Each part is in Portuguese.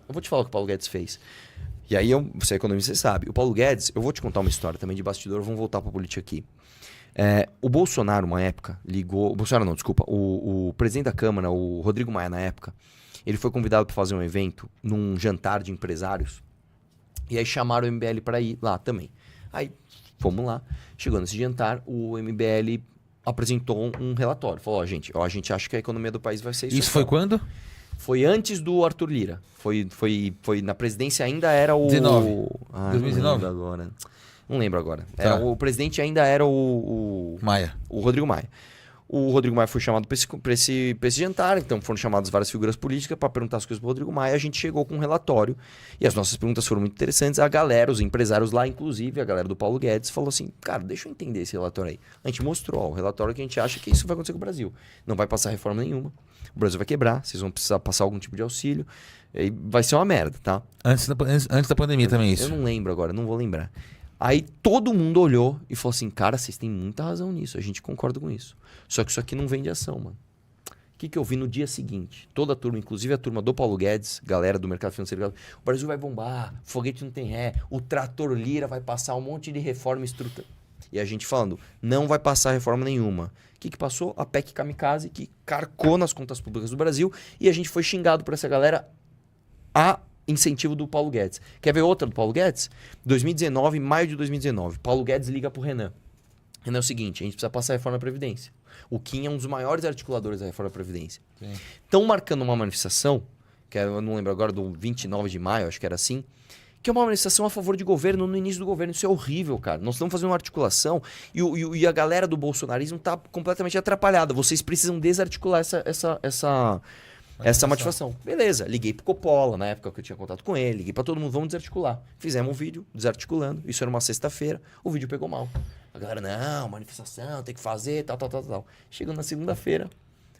Eu vou te falar o que o Paulo Guedes fez. E aí, você é economista, você sabe. O Paulo Guedes, eu vou te contar uma história também de bastidor, vamos voltar pra política aqui. O Bolsonaro, uma época, ligou... O Bolsonaro não, desculpa. O presidente da Câmara, o Rodrigo Maia, na época, ele foi convidado para fazer um evento num jantar de empresários. E aí chamaram o MBL para ir lá também. Aí fomos lá. Chegou nesse jantar, o MBL apresentou um relatório. Falou, gente, a gente acha que a economia do país vai ser isso. Isso foi quando? Foi antes do Arthur Lira. Foi na presidência, ainda era o... 2019? Não lembro agora. Não lembro agora. Tá. O presidente ainda era o Maia. O Rodrigo Maia. O Rodrigo Maia foi chamado para esse jantar, então foram chamadas várias figuras políticas para perguntar as coisas para o Rodrigo Maia. A gente chegou com um relatório e as nossas perguntas foram muito interessantes. A galera, os empresários lá, inclusive a galera do Paulo Guedes, falou assim, cara, deixa eu entender esse relatório aí. A gente mostrou o relatório que a gente acha que isso vai acontecer com o Brasil. Não vai passar reforma nenhuma, o Brasil vai quebrar, vocês vão precisar passar algum tipo de auxílio, e vai ser uma merda, tá? Antes da pandemia também isso. Eu não lembro agora, não vou lembrar. Aí todo mundo olhou e falou assim, cara, vocês têm muita razão nisso, a gente concorda com isso. Só que isso aqui não vem de ação, mano. O que eu vi no dia seguinte? Toda a turma, inclusive a turma do Paulo Guedes, galera do mercado financeiro, o Brasil vai bombar, o foguete não tem ré, o trator Lira vai passar um monte de reforma estrutural. E a gente falando, não vai passar reforma nenhuma. O que passou? A PEC Kamikaze, que carcou nas contas públicas do Brasil, e a gente foi xingado por essa galera a incentivo do Paulo Guedes. Quer ver outra do Paulo Guedes? 2019, maio de 2019, Paulo Guedes liga pro Renan. Renan, é o seguinte, a gente precisa passar a reforma da Previdência. O Kim é um dos maiores articuladores da reforma da Previdência. Estão marcando uma manifestação, que eu não lembro agora, do 29 de maio, acho que era assim, que é uma manifestação a favor de governo no início do governo. Isso é horrível, cara. Nós estamos fazendo uma articulação e a galera do bolsonarismo está completamente atrapalhada. Vocês precisam desarticular essa motivação. Beleza, liguei pro Coppola, na época que eu tinha contato com ele, liguei pra todo mundo, vamos desarticular. Fizemos um vídeo desarticulando, isso era uma sexta-feira, o vídeo pegou mal. A galera, não, manifestação, tem que fazer, tal. Chegando na segunda-feira,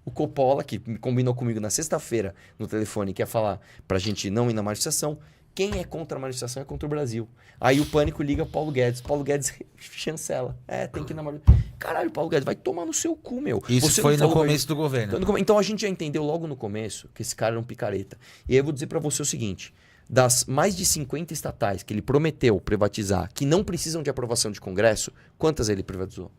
o Coppola, que combinou comigo na sexta-feira no telefone, que ia falar pra gente não ir na manifestação, quem é contra a manifestação é contra o Brasil. Aí o Pânico liga pro Paulo Guedes. Paulo Guedes chancela. Tem que ir na manifestação. Caralho, Paulo Guedes, vai tomar no seu cu, meu. Isso Você foi no começo do governo. Então a gente já entendeu logo no começo que esse cara era um picareta. E aí eu vou dizer pra você o seguinte. Das mais de 50 estatais que ele prometeu privatizar, que não precisam de aprovação de Congresso, quantas ele privatizou?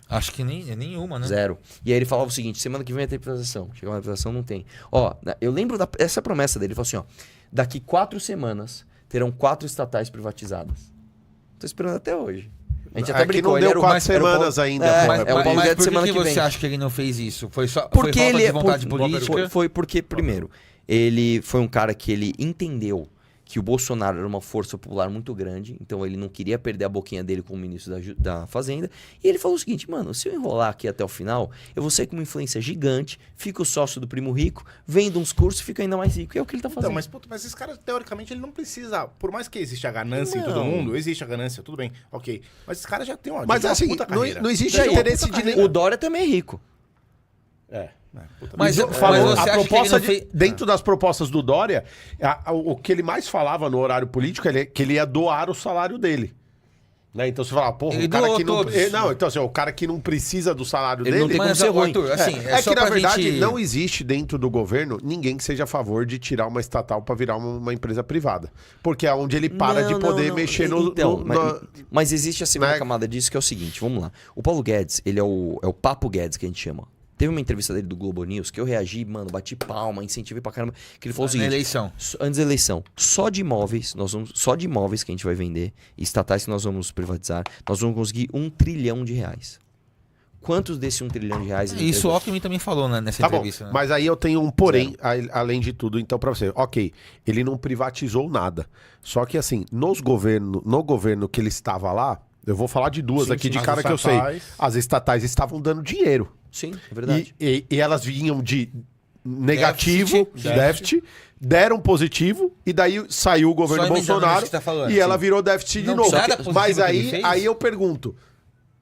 Acho que nenhuma, né? 0. E aí ele falava o seguinte, semana que vem vai ter privatização. Chegou uma privatização, não tem. Ó, eu lembro dessa promessa dele. Ele falou assim, ó, daqui 4 semanas terão 4 estatais privatizadas. Tô esperando até hoje. A gente até brincou. Não deu 4 semanas ainda. Mas Paulo Guedes semana por que que vem. você acha que ele não fez isso? Foi só Porque foi falta ele de vontade política? Foi porque, primeiro, ele foi um cara que ele entendeu que o Bolsonaro era uma força popular muito grande, então ele não queria perder a boquinha dele como ministro da Fazenda, e ele falou o seguinte, mano, se eu enrolar aqui até o final, eu vou sair com uma influência gigante, fico sócio do primo rico, vendo uns cursos e fico ainda mais rico, e é o que ele tá fazendo. Então, mas esse cara, teoricamente, ele não precisa, por mais que exista a ganância em todo mundo, existe a ganância, tudo bem, ok, mas esse cara já tem uma Mas assim, puta carreira. não existe interesse de O Dória também é rico. Mas a você acha proposta que ele não fez... dentro das propostas do Dória, o que ele mais falava no horário político é que ele ia doar o salário dele. Né? Então você fala, porra, Ele o cara doou que não. todos. Não, então assim, o cara que não precisa do salário Ele dele. não tem como Mas, ser ruim. Arthur, assim, É só que, na pra verdade, gente... não existe dentro do governo ninguém que seja a favor de tirar uma estatal para virar uma empresa privada. Porque é onde ele para de poder mexer no... Então, no mas existe a segunda né? camada disso, que é o seguinte, vamos lá. O Paulo Guedes, ele é o Papo Guedes, que a gente chama. Teve uma entrevista dele do Globo News que eu reagi, mano, bati palma, incentivei pra caramba. Que ele falou o seguinte: Na eleição. Antes da eleição, só de imóveis que a gente vai vender, estatais que nós vamos privatizar, nós vamos conseguir R$1 trilhão. Quantos desse R$1 trilhão ele Isso o entregou? Alckmin também falou, né, nessa Tá bom, entrevista. Né? mas aí eu tenho um porém, além de tudo, então, pra você. Ok, ele não privatizou nada. Só que assim, no governo que ele estava lá, eu vou falar de duas aqui de cara que eu sei. As estatais estavam dando dinheiro. Sim, é verdade. E elas vinham de negativo, déficit, deram positivo, e daí saiu o governo Só emendando Bolsonaro isso que você tá falando, e ela sim. virou déficit de Não, novo. nada positivo Mas que ele fez? aí eu pergunto,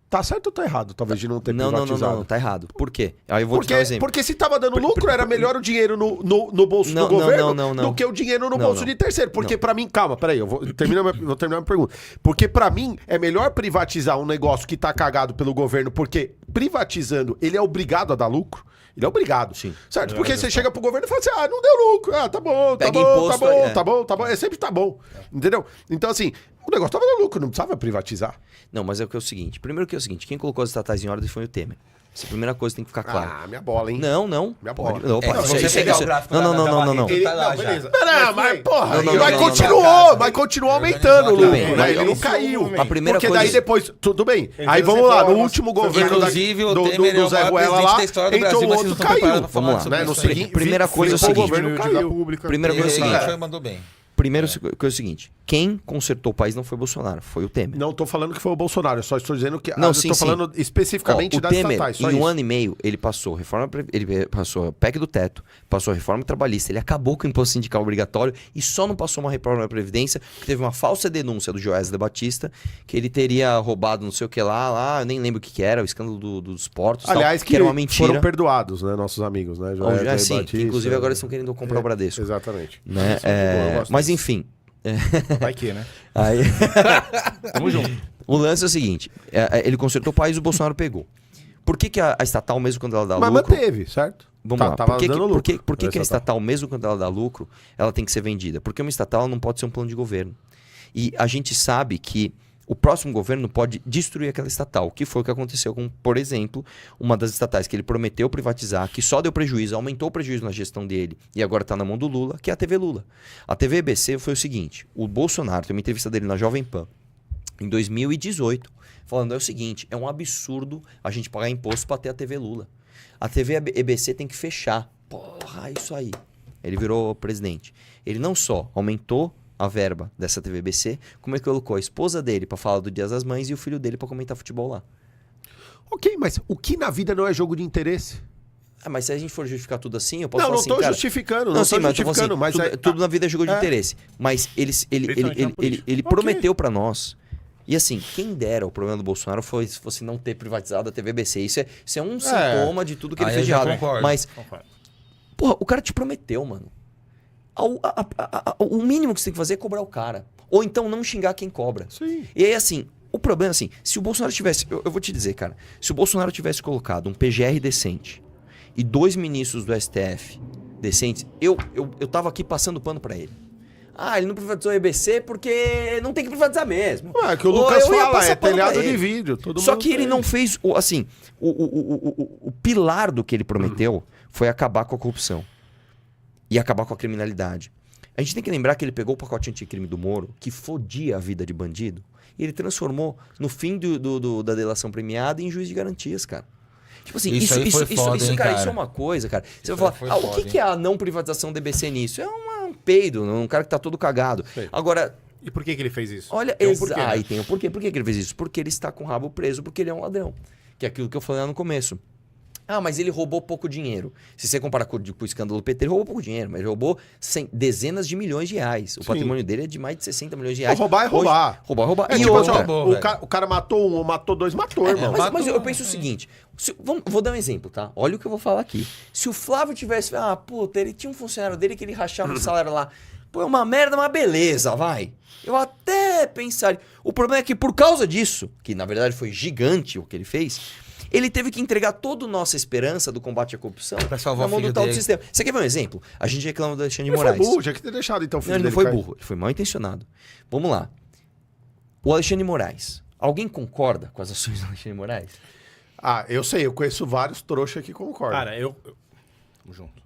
tá certo ou tá errado, talvez, de não ter privatizado? Não, tá errado. Por quê? Aí eu vou te dar um exemplo. Porque se tava dando lucro, era melhor o dinheiro no bolso do governo do que o dinheiro no bolso de terceiro. Porque pra mim, calma, peraí, eu vou terminar minha pergunta. Porque pra mim, é melhor privatizar um negócio que tá cagado pelo governo, porque privatizando, ele é obrigado a dar lucro. Ele é obrigado. Sim. Certo? Porque você chega pro governo e fala assim, não deu lucro. Tá bom, Pega imposto, tá bom. É sempre tá bom. Entendeu? Então, assim, o negócio tava dando lucro, não precisava privatizar. Não, mas é o seguinte. Primeiro que é o seguinte, quem colocou as estatais em ordem foi o Temer. Essa é a primeira coisa que tem que ficar clara. Minha bola, hein? Não. Minha bola. Opa, se você pegar o gráfico não. Não. Ele, Tá lá não, já. beleza. Mas, porra, Não, vai não, continuar, vai continuar aumentando o Tudo lucro, bem, né? mas Ele não isso caiu. não A primeira Porque coisa... daí depois, tudo bem. Ele Aí fez vamos lá, no reformas. último governo Inclusive, o Temer é do o Zé maior Ruela presidente lá, da história do entrou Brasil, o mas vocês outro, não estão caiu. preparados pra falar Vamos lá. sobre Né? No isso aí. seguinte, Primeira coisa é o flipou seguinte. governo, Dívida caiu. pública. Primeira coisa é o seguinte. Foi, mandou bem. Primeiro coisa é o seguinte. Quem consertou o país não foi o Bolsonaro, foi o Temer. Não tô falando que foi o Bolsonaro, eu só estou dizendo que... Não, eu sim, tô sim. falando especificamente O das Temer, estatais, só em um isso. ano e meio, ele passou ele passou a PEC do teto, passou a reforma trabalhista, ele acabou com o imposto sindical obrigatório e só não passou uma reforma da Previdência, porque teve uma falsa denúncia do Joesley Batista, que ele teria roubado não sei o que lá, eu nem lembro o que era, o escândalo dos portos, Aliás, tal, que era uma mentira. foram perdoados, né, nossos amigos, né? Sim, que inclusive agora eles estão querendo comprar o Bradesco. Exatamente. Né? eu gosto Mas disso. enfim... Vai que, né? Aí... Tamo junto. O lance é o seguinte, ele consertou o país e o Bolsonaro pegou. Por que a estatal, mesmo quando ela dá Mas lucro... manteve, certo? Vamos lá, Tava por que, dando por lucro. que, por que, que a estatal. estatal, mesmo quando ela dá lucro, ela tem que ser vendida? Porque uma estatal ela não pode ser um plano de governo. E a gente sabe que o próximo governo pode destruir aquela estatal, que foi o que aconteceu com, por exemplo, uma das estatais que ele prometeu privatizar, que só deu prejuízo, aumentou o prejuízo na gestão dele e agora está na mão do Lula, que é a TV Lula. A TV EBC foi o seguinte, o Bolsonaro, tem uma entrevista dele na Jovem Pan, em 2018, falando é o seguinte, é um absurdo a gente pagar imposto para ter a TV Lula. A TV EBC tem que fechar. Porra, isso aí. Ele virou presidente. Ele não só aumentou a verba dessa TV EBC, como ele colocou a esposa dele para falar do Dia das Mães e o filho dele para comentar futebol lá. Ok, mas o que na vida não é jogo de interesse? Mas se a gente for justificar tudo assim, eu posso Não, falar não assim, tô cara... justificando, Não, sim, tô mas eu tô justificando, falando assim, mas tudo na vida é jogo de interesse. Mas ele prometeu para nós. E assim, quem dera o problema do Bolsonaro fosse não ter privatizado a TV EBC. Isso é um sintoma de tudo que ele Aí fez de eu já errado. concordo. Mas, porra, o cara te prometeu, mano. O mínimo que você tem que fazer é cobrar o cara. Ou então não xingar quem cobra. Sim. E aí, assim, o problema é assim, se o Bolsonaro tivesse... Eu vou te dizer, cara. Se o Bolsonaro tivesse colocado um PGR decente e 2 ministros do STF decentes, eu tava aqui passando pano pra ele. Ele não privatizou a EBC porque não tem que privatizar mesmo. É que o Lucas Eu ia fala, passar é pano pra telhado de ele. vidro. Todo Só mundo que ele tem. não fez, o pilar do que ele prometeu foi acabar com a corrupção e acabar com a criminalidade. A gente tem que lembrar que ele pegou o pacote anticrime do Moro, que fodia a vida de bandido, e ele transformou no fim da delação premiada em juiz de garantias, cara. Tipo assim, Isso aí foi foda, hein, cara, cara? isso é uma coisa, cara. Você Isso vai aí foi falar, o foda, que é a não privatização do EBC nisso? É um peido, um cara que tá todo cagado. Sei. Agora, E por que ele fez isso? olha, Tem um porquê, né? aí tem o porquê. Por que ele fez isso? Porque ele está com o rabo preso, porque ele é um ladrão. Que é aquilo que eu falei lá no começo. Mas ele roubou pouco dinheiro. Se você comparar com o escândalo do PT, ele roubou pouco dinheiro, mas ele roubou dezenas de milhões de reais. O patrimônio dele é de mais de 60 milhões de reais. Roubar é roubar. Hoje, roubar. É E tipo outra, assim, roubou, o velho. cara matou um, matou dois, matou, irmão. mas eu penso o seguinte, vou dar um exemplo, tá? Olha o que eu vou falar aqui. Se o Flávio tivesse... ele tinha um funcionário dele que ele rachava o salário lá. Pô, é uma merda, mas beleza, vai. Eu até pensaria... O problema é que por causa disso, que na verdade foi gigante o que ele fez, ele teve que entregar toda a nossa esperança do combate à corrupção Pra salvar na mão o filho do tal do dele. sistema. Você quer ver um exemplo? A gente reclama do Alexandre de Ele foi Moraes. burro, tinha que ter deixado então o filho Não, ele não dele foi cair. burro, ele foi mal intencionado. Vamos lá. O Alexandre de Moraes. Alguém concorda com as ações do Alexandre de Moraes? Eu sei, eu conheço vários trouxas que concordam. Cara, Tamo junto.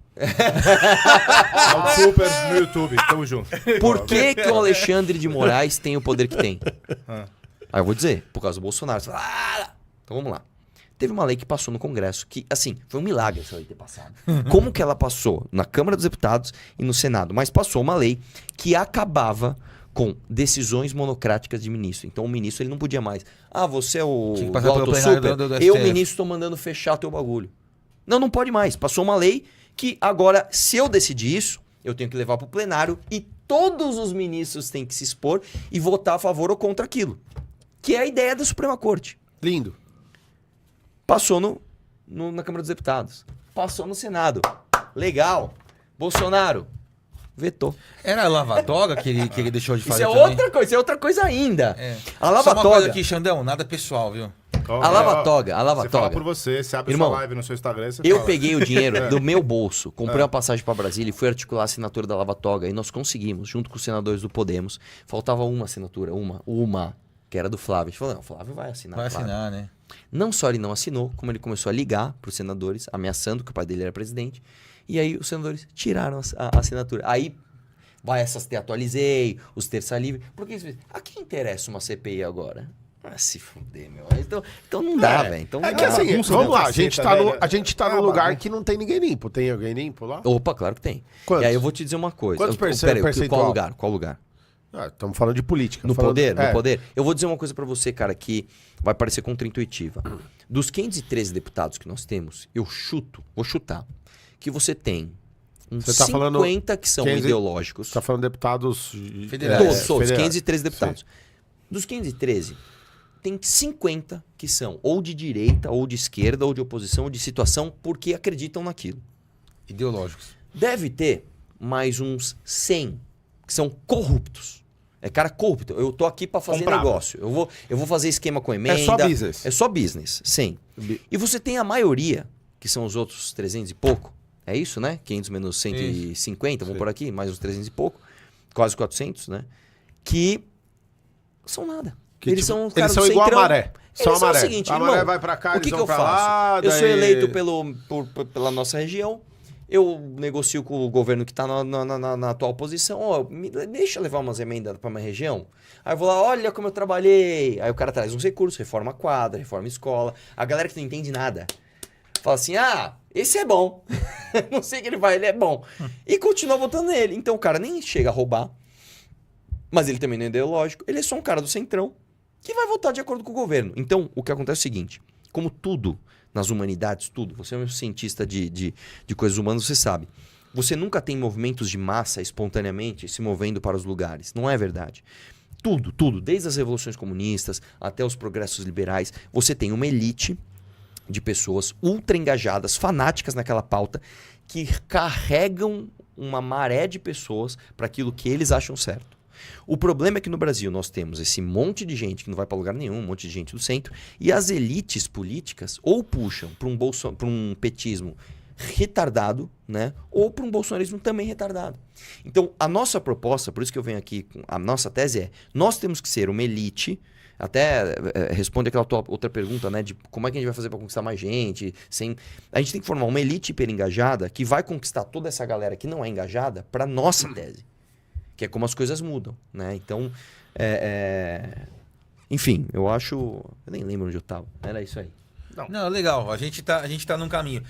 Super no YouTube, tamo junto. Por que o Alexandre de Moraes tem o poder que tem? Aí eu vou dizer, por causa do Bolsonaro. Você fala, então vamos lá. Teve uma lei que passou no Congresso, que, assim, foi um milagre essa lei ter passado. Como que ela passou na Câmara dos Deputados e no Senado? Mas passou uma lei que acabava com decisões monocráticas de ministro. Então o ministro ele não podia mais. Você é o Tinha que do passar pelo Auto plenário Super, do eu, STF. ministro, tô mandando fechar teu bagulho. Não pode mais. Passou uma lei que agora, se eu decidir isso, eu tenho que levar pro plenário e todos os ministros têm que se expor e votar a favor ou contra aquilo. Que é a ideia da Suprema Corte. Lindo. Passou na Câmara dos Deputados. Passou no Senado. Legal. Bolsonaro vetou. Era a lava-toga que ele deixou de fazer Isso é também? outra coisa, é outra coisa ainda. É. A Só uma coisa lava-toga. aqui, Xandão, nada pessoal, viu? Ó, A ó, lava-toga, a Você fala lava-toga. por você abre Irmão, sua live no seu Instagram, você Eu fala. peguei o dinheiro do meu bolso, comprei uma passagem pra Brasília e fui articular a assinatura da lava-toga. E nós conseguimos, junto com os senadores do Podemos. Faltava uma assinatura, uma, que era do Flávio. A gente falou, não, o Flávio vai assinar. Vai Flávio. assinar, né? Não só ele não assinou, como ele começou a ligar pros senadores, ameaçando que o pai dele era presidente. E aí os senadores tiraram a assinatura. Aí vai essas te atualizei, os terça livre. Porque a quem interessa uma CPI agora? Ah, se fuder, meu. Então não dá, velho. Então É não que dá. assim, bagunça vamos do lá, caceta, a gente tá velho. num lugar Bagunça. que não tem ninguém limpo. Tem alguém limpo lá? Opa, claro que tem. Quantos? E aí eu vou te dizer uma coisa. Quantos Peraí, percentual? qual lugar? Qual lugar? Estamos falando de política. No falando- poder? é. No poder? Eu vou dizer uma coisa pra você, cara, que vai parecer contraintuitiva. Dos 513 deputados que nós temos, vou chutar, que você tem uns Você tá 50 falando que são 15 ideológicos. Você tá falando de deputados... Federais. Todos, federais. 513 deputados. Dos 513, tem 50 que são ou de direita, ou de esquerda, ou de oposição, ou de situação, porque acreditam naquilo. Ideológicos. Deve ter mais uns 100 que são corruptos. É cara corrupto. Eu tô aqui pra fazer Comprado. negócio. Eu vou fazer esquema com emenda. É só business. É só business, sim. E você tem a maioria, que são os outros 300 e pouco. É isso, né? 500 menos 150, vamos por aqui, mais uns 300 e pouco. Quase 400, né? Que são nada. Que, eles tipo, são, eles cara, são do igual a centrão. maré. São Eles a maré. são o seguinte, A maré irmão, vai pra cá, o eles que vão eu pra faço? lá, Eu sou daí- eleito pela nossa região. Eu negocio com o governo que está na atual posição. Ó, me deixa levar umas emendas para minha região. Aí eu vou lá, olha como eu trabalhei. Aí o cara traz uns recursos, reforma quadra, reforma escola. A galera que não entende nada fala assim, esse é bom. Não sei que ele vai, ele é bom. E continua votando nele. Então o cara nem chega a roubar, mas ele também não é ideológico. Ele é só um cara do centrão que vai votar de acordo com o governo. Então o que acontece é o seguinte, como tudo nas humanidades, tudo. Você é um cientista de coisas humanas, você sabe. Você nunca tem movimentos de massa espontaneamente se movendo para os lugares. Não é verdade. Tudo. Desde as revoluções comunistas até os progressos liberais. Você tem uma elite de pessoas ultra engajadas, fanáticas naquela pauta, que carregam uma maré de pessoas para aquilo que eles acham certo. O problema é que no Brasil nós temos esse monte de gente que não vai para lugar nenhum, um monte de gente do centro, e as elites políticas ou puxam para um petismo retardado, né? Ou para um bolsonarismo também retardado. Então, a nossa proposta, por isso que eu venho aqui, a nossa tese é, nós temos que ser uma elite, até responde aquela outra pergunta, né? De como é que a gente vai fazer para conquistar mais gente, a gente tem que formar uma elite hiper engajada que vai conquistar toda essa galera que não é engajada para nossa tese. Que é como as coisas mudam, né? Então, enfim, eu acho... Eu nem lembro onde eu tava. Era isso aí. Não, legal. A gente tá num caminho.